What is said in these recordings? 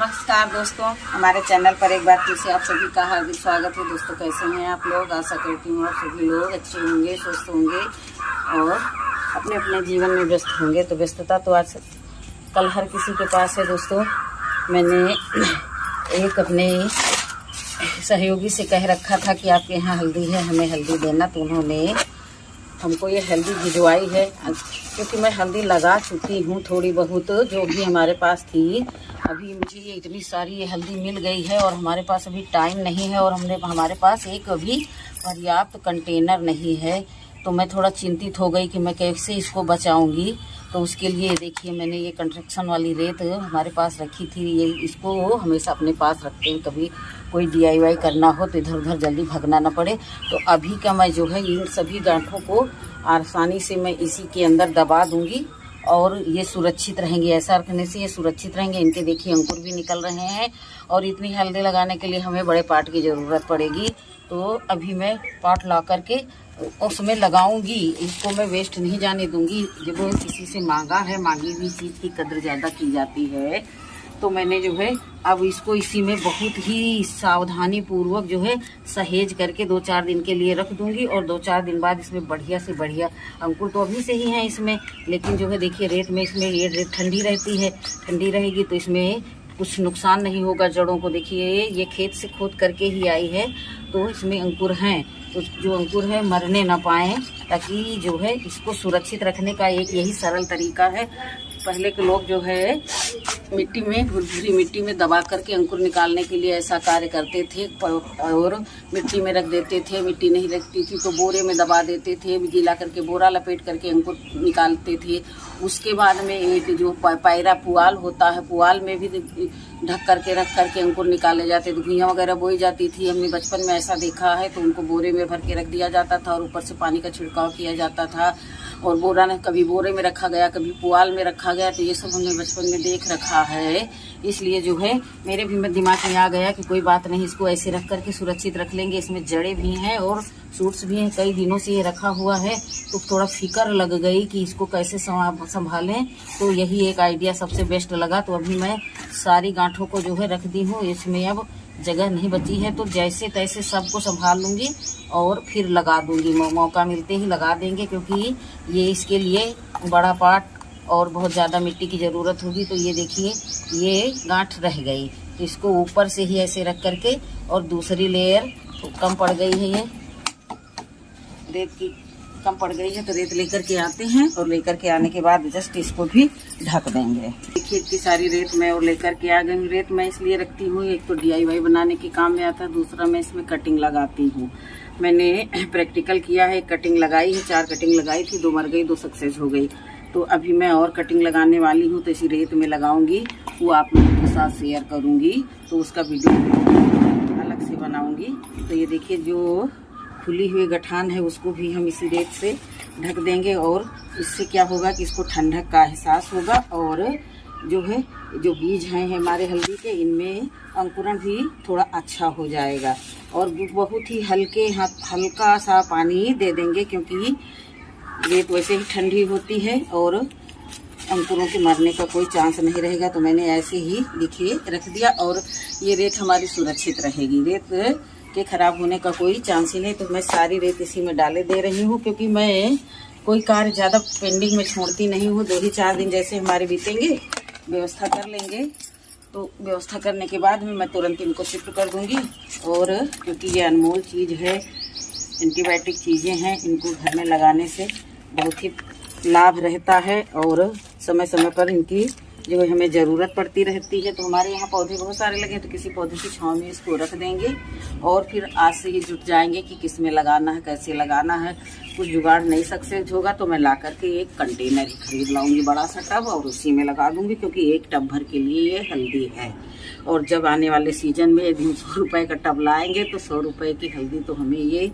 नमस्कार दोस्तों, हमारे चैनल पर एक बार फिर से आप सभी का हार्दिक स्वागत है। दोस्तों कैसे हैं आप लोग? आशा करती हूँ आप सभी लोग अच्छे होंगे, स्वस्थ होंगे और अपने अपने जीवन में व्यस्त होंगे। तो व्यस्तता तो आज कल हर किसी के पास है। दोस्तों मैंने एक अपने सहयोगी से कह रखा था कि आपके यहाँ हल्दी है, हमें हल्दी देना, तो उन्होंने हमको ये हल्दी भिजवाई है। क्योंकि मैं हल्दी लगा चुकी हूँ थोड़ी बहुत, जो भी हमारे पास थी। अभी मुझे ये इतनी सारी ये हल्दी मिल गई है और हमारे पास अभी टाइम नहीं है और हमारे पास एक अभी पर्याप्त कंटेनर नहीं है। तो मैं थोड़ा चिंतित हो गई कि मैं कैसे इसको बचाऊंगी। तो उसके लिए देखिए, मैंने ये कंस्ट्रक्शन वाली रेत हमारे पास रखी थी। ये इसको हमेशा अपने पास रखते हैं, कभी कोई DIY करना हो तो इधर उधर जल्दी भागना ना पड़े। तो अभी का मैं जो है इन सभी गांठों को आसानी से मैं इसी के अंदर दबा दूंगी और ये सुरक्षित रहेंगे। ऐसा रखने से ये सुरक्षित रहेंगे। इनके देखिए अंकुर भी निकल रहे हैं और इतनी हल्दी लगाने के लिए हमें बड़े पाट की ज़रूरत पड़ेगी। तो अभी मैं पाट ला करके उसमें लगाऊंगी। इसको मैं वेस्ट नहीं जाने दूंगी। जब किसी से मांगा है, मांगी हुई चीज़ की कद्र ज़्यादा की जाती है। तो मैंने जो है अब इसको इसी में बहुत ही सावधानी पूर्वक जो है सहेज करके 2-4 दिन के लिए रख दूंगी और 2-4 दिन बाद इसमें बढ़िया से बढ़िया अंकुर तो अभी से ही हैं इसमें, लेकिन जो है देखिए रेत में इसमें ये रेत ठंडी रहती है। ठंडी रहेगी तो इसमें कुछ नुकसान नहीं होगा जड़ों को। देखिए ये खेत से खोद करके ही आई है, तो इसमें अंकुर हैं। तो जो अंकुर है मरने ना पाएँ, ताकि जो है इसको सुरक्षित रखने का एक यही सरल तरीका है। पहले के लोग जो है मिट्टी में, भुरभुरी मिट्टी में दबा करके अंकुर निकालने के लिए ऐसा कार्य करते थे और मिट्टी में रख देते थे। मिट्टी नहीं रखती थी तो बोरे में दबा देते थे, गीला करके बोरा लपेट करके अंकुर निकालते थे। उसके बाद में एक जो पैरा पुआल होता है, पुआल में भी ढक करके रख करके अंकुर निकाले जाते थे। भुइयाँ वगैरह बोई जाती थी, हमने बचपन में ऐसा देखा है। तो उनको बोरे में भर के रख दिया जाता था और ऊपर से पानी का छिड़काव किया जाता था। और बोरा ने कभी बोरे में रखा गया, कभी पुआल में रखा गया। तो ये सब हमने बचपन में देख रखा है। इसलिए जो है मेरे भी दिमाग में आ गया कि कोई बात नहीं, इसको ऐसे रख करके सुरक्षित रख लेंगे। इसमें जड़ें भी हैं और शूट्स भी हैं, कई दिनों से ये रखा हुआ है। तो थोड़ा फिक्र लग गई कि इसको कैसे संभालें। तो यही एक आइडिया सबसे बेस्ट लगा। तो अभी मैं सारी गांठों को जो है रख दी हूँ। इसमें अब जगह नहीं बची है, तो जैसे तैसे सबको संभाल लूँगी और फिर लगा दूँगी। मौका मिलते ही लगा देंगे, क्योंकि ये इसके लिए बड़ा पाट और बहुत ज़्यादा मिट्टी की ज़रूरत होगी। तो ये देखिए ये गांठ रह गई, तो इसको ऊपर से ही ऐसे रख करके, और दूसरी लेयर कम पड़ गई है, ये रेत की कम पड़ गई है, तो रेत लेकर के आते हैं और लेकर के आने के बाद जस्ट इसको भी ढक देंगे। देखिए इतनी सारी रेत मैं और लेकर के आ गई। रेत मैं इसलिए रखती हूँ, एक तो DIY बनाने के काम में आता है, दूसरा मैं इसमें कटिंग लगाती हूँ। मैंने प्रैक्टिकल किया है, कटिंग लगाई है, 4 कटिंग लगाई थी, 2 मर गई, 2 सक्सेस हो गई। तो अभी मैं और कटिंग लगाने वाली हूँ, तो इसी रेत में लगाऊंगी, वो आप लोगों के साथ शेयर करूँगी। तो उसका वीडियो अलग से बनाऊँगी। तो ये देखिए जो खुली हुई गठान है उसको भी हम इसी रेत से ढक देंगे, और इससे क्या होगा कि इसको ठंडक का एहसास होगा। और जो है जो बीज हैं हमारे हल्दी के, इनमें अंकुरण भी थोड़ा अच्छा हो जाएगा। और बहुत ही हल्का सा पानी दे देंगे, क्योंकि रेत वैसे ही ठंडी होती है और अंकुरों के मरने का कोई चांस नहीं रहेगा। तो मैंने ऐसे ही देखिए रख दिया और ये रेत हमारी सुरक्षित रहेगी। रेत के खराब होने का कोई चांस ही नहीं। तो मैं सारी रेत इसी में डाले दे रही हूँ, क्योंकि मैं कोई कार्य ज़्यादा पेंडिंग में छोड़ती नहीं हूँ। 2 ही 4 दिन जैसे हमारे बीतेंगे, व्यवस्था कर लेंगे। तो व्यवस्था करने के बाद में मैं तुरंत इनको शिफ्ट कर दूँगी। और क्योंकि ये अनमोल चीज़ है, एंटीबायोटिक चीज़ें हैं, इनको घर में लगाने से बहुत ही लाभ रहता है और समय समय पर इनकी जो हमें ज़रूरत पड़ती रहती है। तो हमारे यहाँ पौधे बहुत सारे लगे हैं, तो किसी पौधे की छांव में इसको रख देंगे और फिर आज से ही जुट जाएंगे कि किस में लगाना है, कैसे लगाना है। कुछ जुगाड़ नहीं सक्सेस होगा तो मैं ला करके एक कंटेनर ही खरीद लाऊंगी, बड़ा सा टब, और उसी में लगा दूंगी, क्योंकि एक टब भर के लिए ये हल्दी है। और जब आने वाले सीजन में 100 रुपये का टब लाएंगे तो 100 रुपये की हल्दी तो हमें ये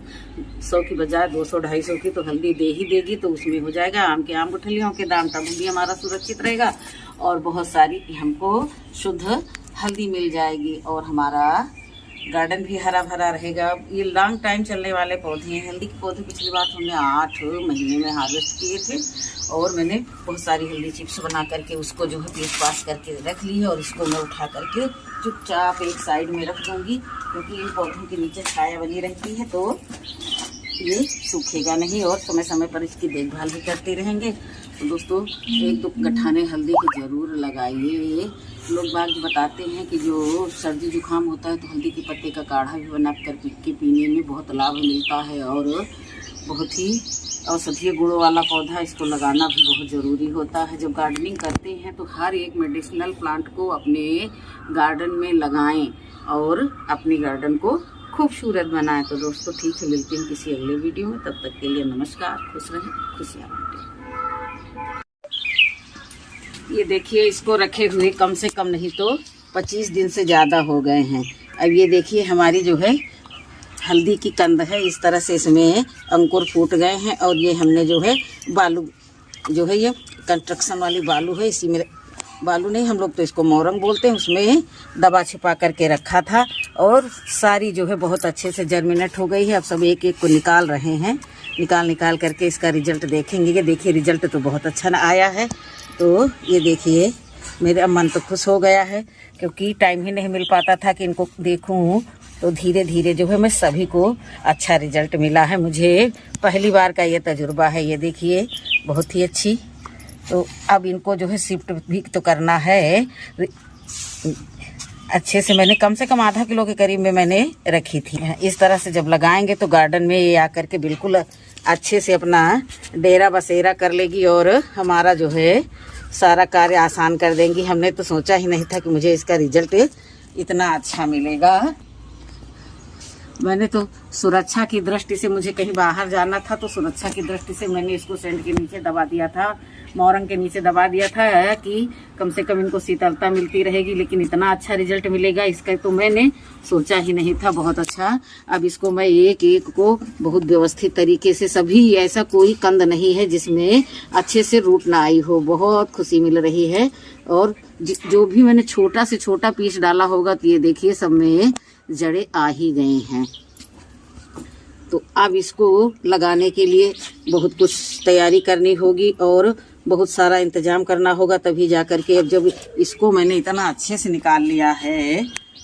100 की बजाय 200-250 की तो हल्दी दे ही देगी। तो उसमें हो जाएगा आम के आम, गुठलियों के दाम, टब भी हमारा सुरक्षित रहेगा और बहुत सारी हमको शुद्ध हल्दी मिल जाएगी। और हमारा गार्डन भी हरा भरा रहेगा। ये लॉन्ग टाइम चलने वाले पौधे हैं। हल्दी के पौधे पिछली बार हमने 8 महीने में हार्वेस्ट किए थे और मैंने बहुत सारी हल्दी चिप्स बना करके उसको जो है पीस पास करके रख ली है। और इसको मैं उठा करके चुपचाप एक साइड में रख दूँगी, क्योंकि इन पौधों के नीचे छाया बनी रहती है तो ये सूखेगा नहीं और समय समय पर इसकी देखभाल भी करते रहेंगे। तो दोस्तों, एक दो गठाने हल्दी की ज़रूर लगाइए। लोग बाग बताते हैं कि जो सर्दी जुकाम होता है तो हल्दी के पत्ते का काढ़ा भी बना कर के पीने में बहुत लाभ मिलता है और बहुत ही औषधीय गुणों वाला पौधा, इसको लगाना भी बहुत ज़रूरी होता है। जब गार्डनिंग करते हैं तो हर एक मेडिसिनल प्लांट को अपने गार्डन में लगाएं और अपने गार्डन को खूबसूरत बनाएं। तो दोस्तों ठीक है, मिलते हैं किसी अगले वीडियो में। तब तक के लिए नमस्कार, खुश रहें, खुशियाँ बांटें। ये देखिए, इसको रखे हुए कम से कम नहीं तो 25 दिन से ज़्यादा हो गए हैं। अब ये देखिए हमारी जो है हल्दी की कंद है, इस तरह से इसमें अंकुर फूट गए हैं। और ये हमने जो है बालू जो है, ये कंस्ट्रक्शन वाली बालू है, इसी में बालू नहीं, हम लोग तो इसको मोरंग बोलते हैं, उसमें दबा छिपा करके रखा था और सारी जो है बहुत अच्छे से जर्मिनेट हो गई है। अब सब एक एक को निकाल रहे हैं। निकाल करके इसका रिजल्ट देखेंगे। ये देखिए, रिजल्ट तो बहुत अच्छा आया है। तो ये देखिए, मेरा मन तो खुश हो गया है, क्योंकि टाइम ही नहीं मिल पाता था कि इनको देखूं। तो धीरे धीरे जो है मैं सभी को अच्छा रिजल्ट मिला है। मुझे पहली बार का ये तजुर्बा है। ये देखिए, बहुत ही अच्छी। तो अब इनको जो है शिफ्ट भी तो करना है अच्छे से। मैंने कम से कम आधा किलो के करीब में मैंने रखी थी। इस तरह से जब लगाएंगे तो गार्डन में ये आकर के बिल्कुल अच्छे से अपना डेरा बसेरा कर लेगी और हमारा जो है सारा कार्य आसान कर देंगी। हमने तो सोचा ही नहीं था कि मुझे इसका रिजल्ट इतना अच्छा मिलेगा। मैंने तो सुरक्षा की दृष्टि से, मुझे कहीं बाहर जाना था तो सुरक्षा की दृष्टि से मैंने इसको सेंट के नीचे दबा दिया था, मोरंग के नीचे दबा दिया था कि कम से कम इनको शीतलता मिलती रहेगी। लेकिन इतना अच्छा रिजल्ट मिलेगा इसका तो मैंने सोचा ही नहीं था। बहुत अच्छा। अब इसको मैं एक एक को बहुत व्यवस्थित तरीके से, सभी ऐसा कोई कंद नहीं है जिसमें अच्छे से रूट ना आई हो। बहुत खुशी मिल रही है। और जो भी मैंने छोटा से छोटा पीस डाला होगा तो ये देखिए सब में जड़ें आ ही गए हैं। तो अब इसको लगाने के लिए बहुत कुछ तैयारी करनी होगी और बहुत सारा इंतजाम करना होगा, तभी जा कर के। अब जब इसको मैंने इतना अच्छे से निकाल लिया है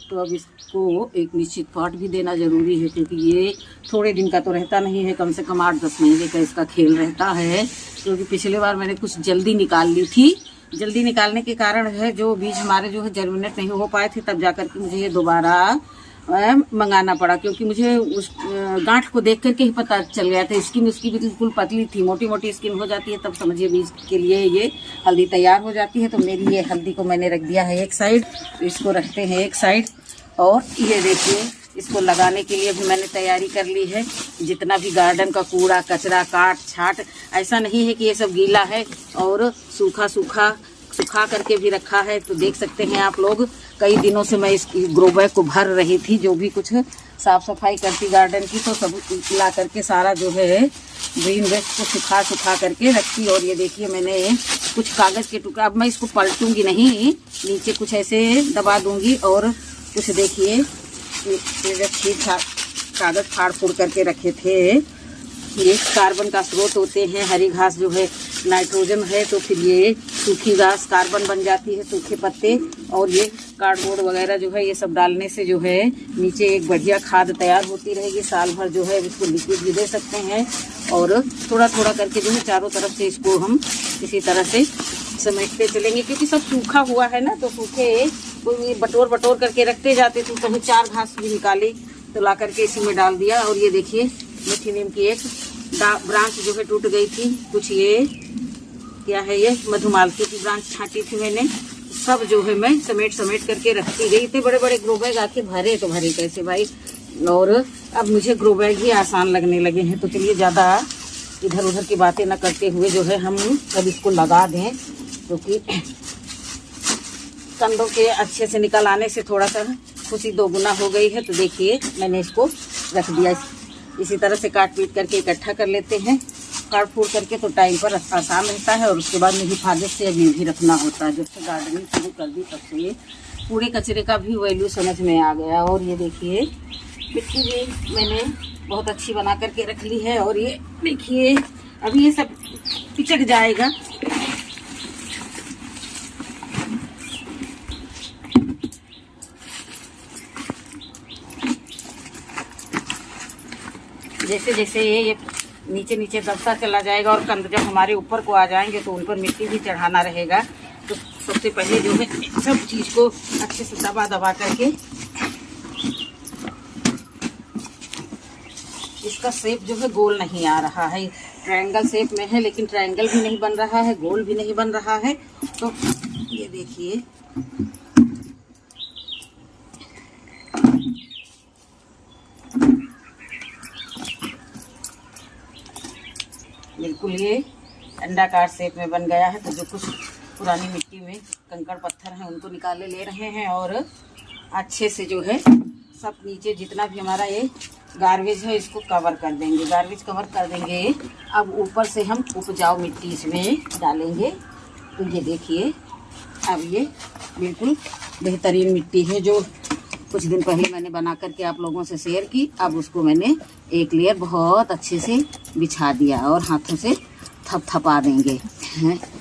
तो अब इसको एक निश्चित पॉट भी देना ज़रूरी है, क्योंकि ये थोड़े दिन का तो रहता नहीं है, कम से कम 8-10 महीने का इसका खेल रहता है। क्योंकि पिछले बार मैंने कुछ जल्दी निकाल ली थी। जल्दी निकालने के कारण है जो बीज हमारे जो है जर्मिनेट नहीं हो पाए थे, तब जा कर के मुझे ये दोबारा मंगाना पड़ा। क्योंकि मुझे उस गांठ को देख करके ही पता चल गया था। स्किन उसकी बिल्कुल पतली थी, मोटी मोटी स्किन हो जाती है, तब समझिए बीज के लिए ये हल्दी तैयार हो जाती है। तो मेरी ये हल्दी को मैंने रख दिया है एक साइड, तो इसको रखते हैं एक साइड। और ये देखिए, इसको लगाने के लिए भी मैंने तैयारी कर ली है। जितना भी गार्डन का कूड़ा कचरा काट छाट, ऐसा नहीं है कि ये सब गीला है और सुखा करके भी रखा है। तो देख सकते हैं आप लोग, कई दिनों से मैं इस ग्रो बैग को भर रही थी, जो भी कुछ साफ सफाई करती गार्डन की, तो सब ला करके सारा जो है ग्रीन वेस्ट को सुखा करके रखी। और ये देखिए, मैंने कुछ कागज़ के टुकड़ा, अब मैं इसको पलटूंगी नहीं, नीचे कुछ ऐसे दबा दूंगी। और कुछ देखिए, ठीक ठाक कागज़ फाड़ फूड़ करके रखे थे। ये कार्बन का स्रोत होते हैं। हरी घास जो है नाइट्रोजन है, तो फिर ये सूखी घास कार्बन बन जाती है, सूखे पत्ते। और ये कार्डबोर्ड वगैरह जो है, ये सब डालने से जो है नीचे एक बढ़िया खाद तैयार होती रहेगी। साल भर जो है इसको लिक्विड भी दे सकते हैं। और थोड़ा थोड़ा करके जो है चारों तरफ से इसको हम इसी तरह से समेटते चलेंगे, क्योंकि सब सूखा हुआ है ना, तो सूखे बटोर करके रखते जाते थे। कहीं 4 घास भी निकाली तो ला करके इसी में डाल दिया। और ये देखिए, मीठी नीम की एक ब्रांच जो है टूट गई थी। कुछ ये क्या है, ये मधुमालती की ब्रांच छांटी थी मैंने। सब जो है मैं समेट करके रखती गई। इतने बड़े बड़े ग्रो बैग आके भरे तो भरे कैसे भाई। और अब मुझे ग्रो बैग ही आसान लगने लगे हैं। तो चलिए ज़्यादा इधर उधर की बातें न करते हुए जो है हम अब इसको लगा दें, क्योंकि कंदों के अच्छे से निकल आने से थोड़ा सा खुशी दोगुना हो गई है। तो देखिए, मैंने इसको रख दिया। इसी तरह से काट पीट करके इकट्ठा कर लेते हैं। काट फूट करके तो टाइम पर आसान रहता है। और उसके बाद में हिफाजत से अभी भी रखना होता है। जब से गार्डनिंग शुरू कर दी तब से ये कूड़े कचरे का भी वैल्यू समझ में आ गया। और ये देखिए मिट्टी भी मैंने बहुत अच्छी बना करके रख ली है। और ये देखिए अभी ये सब पिचक जाएगा। जैसे जैसे ये नीचे नीचे दबता चला जाएगा और कंद जब हमारे ऊपर को आ जाएंगे तो उन पर मिट्टी भी चढ़ाना रहेगा। तो सबसे पहले जो है सब चीज़ को अच्छे से दबा दबा करके इसका शेप जो है गोल नहीं आ रहा है, ट्रायंगल शेप में है, लेकिन ट्रायंगल भी नहीं बन रहा है, गोल भी नहीं बन रहा है। तो ये देखिए बिल्कुल ये अंडाकार शेप में बन गया है। तो जो कुछ पुरानी मिट्टी में कंकड़ पत्थर हैं उनको निकाले ले रहे हैं और अच्छे से जो है सब नीचे जितना भी हमारा ये गार्बेज है इसको कवर कर देंगे, गार्बेज कवर कर देंगे। अब ऊपर से हम उपजाऊ मिट्टी इसमें डालेंगे। तो ये देखिए अब ये बिल्कुल बेहतरीन मिट्टी है जो कुछ दिन पहले मैंने बना करके आप लोगों से शेयर की। अब उसको मैंने एक लेयर बहुत अच्छे से बिछा दिया और हाथों से थपथपा देंगे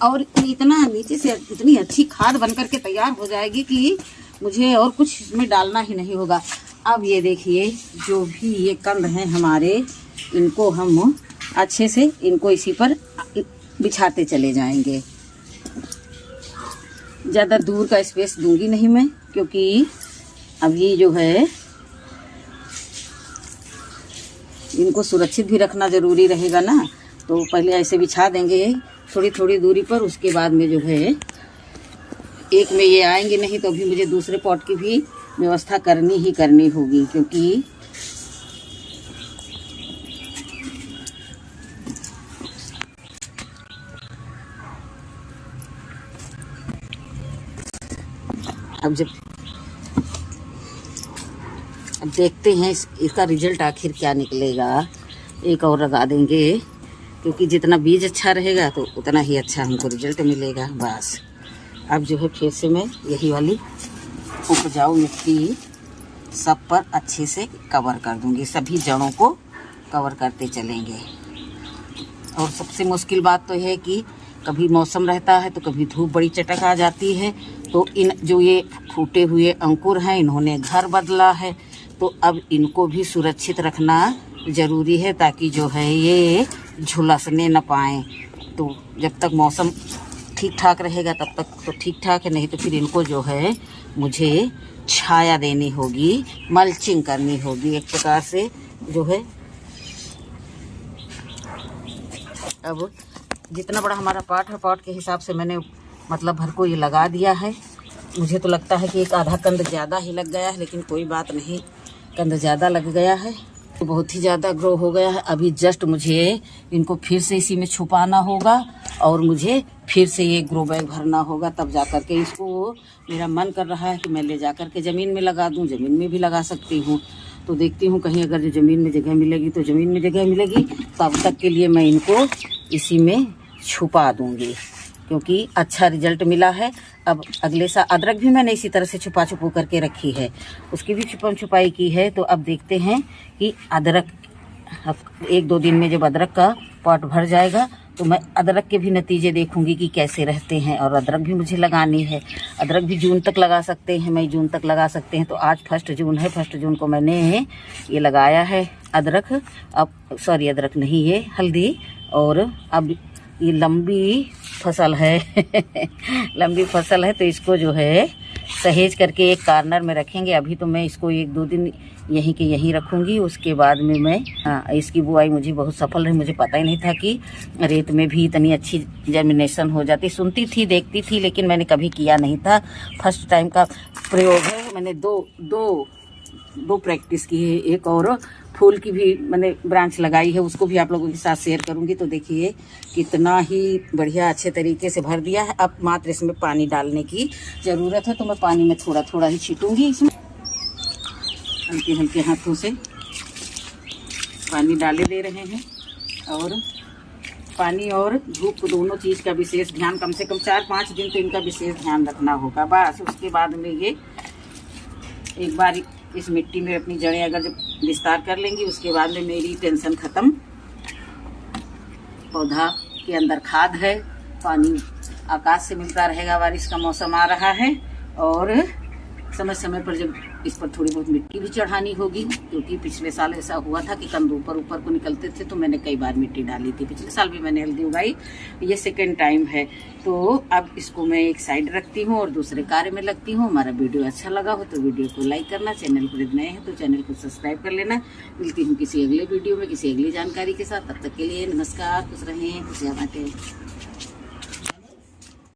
और इतना नीचे से इतनी अच्छी खाद बन करके तैयार हो जाएगी कि मुझे और कुछ इसमें डालना ही नहीं होगा। अब ये देखिए जो भी ये कंद हैं हमारे, इनको हम अच्छे से इनको इसी पर बिछाते चले जाएंगे। ज़्यादा दूर का स्पेस दूंगी नहीं मैं, क्योंकि अभी जो है इनको सुरक्षित भी रखना ज़रूरी रहेगा ना। तो पहले ऐसे बिछा देंगे थोड़ी थोड़ी दूरी पर, उसके बाद में जो है एक में ये आएंगे नहीं तो अभी मुझे दूसरे पॉट की भी व्यवस्था करनी ही करनी होगी, क्योंकि अब देखते हैं इसका रिजल्ट आखिर क्या निकलेगा। एक और लगा देंगे क्योंकि जितना बीज अच्छा रहेगा तो उतना ही अच्छा हमको रिजल्ट मिलेगा। बस अब जो है फिर से मैं यही वाली उपजाऊ मिट्टी सब पर अच्छे से कवर कर दूंगी, सभी जड़ों को कवर करते चलेंगे। और सबसे मुश्किल बात तो है कि कभी मौसम रहता है तो कभी धूप बड़ी चटक आ जाती है। तो इन जो ये फूटे हुए अंकुर हैं इन्होंने घर बदला है, तो अब इनको भी सुरक्षित रखना ज़रूरी है ताकि जो है ये झुलसने न पाएँ। तो जब तक मौसम ठीक ठाक रहेगा तब तक तो ठीक ठाक है, नहीं तो फिर इनको जो है मुझे छाया देनी होगी, मल्चिंग करनी होगी एक प्रकार से जो है। अब जितना बड़ा हमारा पॉट है, पॉट के हिसाब से मैंने मतलब भर को ये लगा दिया है। मुझे तो लगता है कि एक आधा कंद ज़्यादा ही लग गया है, लेकिन कोई बात नहीं, कंद ज़्यादा लग गया है तो बहुत ही ज़्यादा ग्रो हो गया है। अभी जस्ट मुझे इनको फिर से इसी में छुपाना होगा और मुझे फिर से ये ग्रो बैग भरना होगा, तब जा कर के इसको मेरा मन कर रहा है कि मैं ले जा कर के ज़मीन में लगा दूं। ज़मीन में भी लगा सकती हूँ, तो देखती हूँ कहीं अगर जो ज़मीन में जगह मिलेगी तो ज़मीन में जगह मिलेगी, तब तक के लिए मैं इनको इसी में छुपा दूँगी क्योंकि अच्छा रिजल्ट मिला है। अब अगले साल अदरक भी मैंने इसी तरह से छुपा करके रखी है, उसकी भी छुपाई की है। तो अब देखते हैं कि अदरक अब 1-2 दिन में जब अदरक का पॉट भर जाएगा तो मैं अदरक के भी नतीजे देखूंगी कि कैसे रहते हैं। और अदरक भी मुझे लगानी है, अदरक भी जून तक लगा सकते हैं, मई जून तक लगा सकते हैं। तो आज 1 जून है, 1 जून को मैंने ये लगाया है अदरक। अब सॉरी अदरक नहीं, ये हल्दी। और अब ये लंबी फसल है लंबी फसल है तो इसको जो है सहेज करके एक कार्नर में रखेंगे। अभी तो मैं इसको 1-2 दिन यहीं के यहीं रखूँगी, उसके बाद में मैं इसकी बुआई मुझे बहुत सफल रही। मुझे पता ही नहीं था कि रेत में भी इतनी अच्छी जर्मिनेशन हो जाती। सुनती थी, देखती थी, लेकिन मैंने कभी किया नहीं था। फर्स्ट टाइम का प्रयोग है। मैंने दो प्रैक्टिस की है। एक और फूल की भी मैंने ब्रांच लगाई है, उसको भी आप लोगों के साथ शेयर करूंगी। तो देखिए कितना ही बढ़िया अच्छे तरीके से भर दिया है। अब मात्र इसमें पानी डालने की ज़रूरत है, तो मैं पानी में थोड़ा थोड़ा ही छीटूंगी। इसमें हल्के हल्के हाथों से पानी डाले दे रहे हैं और पानी और धूप को दोनों चीज़ का विशेष ध्यान, कम से कम 4-5 दिन तो इनका विशेष ध्यान रखना होगा। बस उसके बाद में ये एक बार इस मिट्टी में अपनी जड़ें अगर जब विस्तार कर लेंगी, उसके बाद में मेरी टेंशन ख़त्म। पौधा के अंदर खाद है, पानी आकाश से मिलता रहेगा, बारिश का मौसम आ रहा है, और समय समय पर जब इस पर थोड़ी बहुत मिट्टी भी चढ़ानी होगी, क्योंकि पिछले साल ऐसा हुआ था कि कंद ऊपर ऊपर को निकलते थे, तो मैंने कई बार मिट्टी डाली थी। पिछले साल भी मैंने हल्दी उगाई, ये सेकेंड टाइम है। तो अब इसको मैं एक साइड रखती हूँ और दूसरे कार्य में लगती हूँ। हमारा वीडियो अच्छा लगा हो तो वीडियो को लाइक करना, चैनल पर नए हैं तो चैनल को सब्सक्राइब कर लेना। मिलती हूँ किसी अगले वीडियो में किसी अगली जानकारी के साथ। तब तक के लिए नमस्कार, खुश रहें, खुशियाँ बांटें।